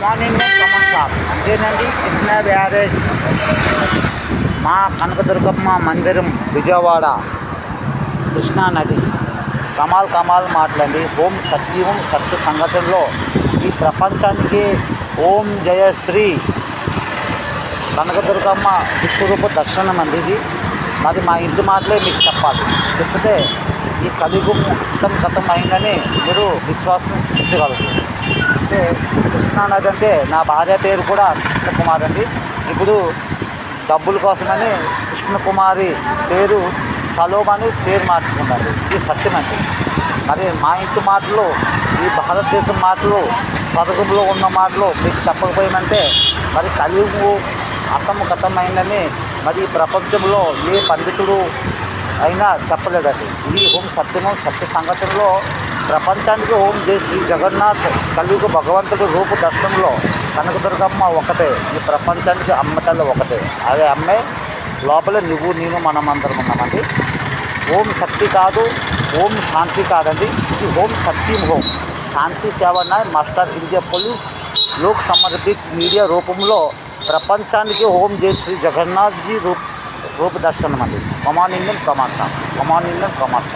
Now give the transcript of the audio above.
Morning come on shop అంతేనండి. Krishna barrage మా కనకదుర్గమ్మ మందిరం విజయవాడ కృష్ణా నది కమాల్ మాటలండి. ఓం సత్యం సత్య సంఘటనలో ఈ ప్రపంచానికి ఓం జయశ్రీ కనకదుర్గమ్మ విశ్వరూప దర్శనం అండి. ఇది మరి మా ఇంటి మాటలే మీకు చెప్పాలి. చెప్తే ఈ కలియుగం గతం అయిందని మీరు విశ్వాసం ఉంచగలరు. అంటే కృష్ణానది అంటే నా భార్య పేరు కూడా కృష్ణకుమారి అండి. ఇప్పుడు డబ్బుల కోసమని కృష్ణకుమారి పేరు సలోమని పేరు మార్చుకున్నారు. ఇది సత్యం అండి. మరి మా ఇంటి మాటలు, ఈ భారతదేశం మాటలు, పథకంలో ఉన్న మాటలు మీకు చెప్పకపోయిందంటే మరి కలియుగం గతమైందని మరి ఈ ప్రపంచంలో ఏ పండితుడు అయినా చెప్పలేదండి. ఇది ఓం సత్యము సత్య సంఘటనలో ప్రపంచానికి ఓం జై శ్రీ జగన్నాథ్ కలియుగ భగవంతుడి రూప దర్శనంలో కనకదుర్గమ్మ ఒకటే. ఈ ప్రపంచానికి అమ్మతల్లి ఒకటే. అదే అమ్మే లోపలే నువ్వు నేను మనమందరం ఉన్నామండి. ఓం శక్తి కాదు, ఓం శాంతి కాదండి. ఇది ఓం సత్యం ఓం శాంతి సేవన మాస్టర్ ఇండియా పోలీస్ లోక్ సమర్పిత్ మీడియా రూపంలో ప్రపంచానికి ఓం జై శ్రీ జగన్నాథ్జీ రూప దర్శనం అండి. కమాన్ ఇండియన్ కమాన్.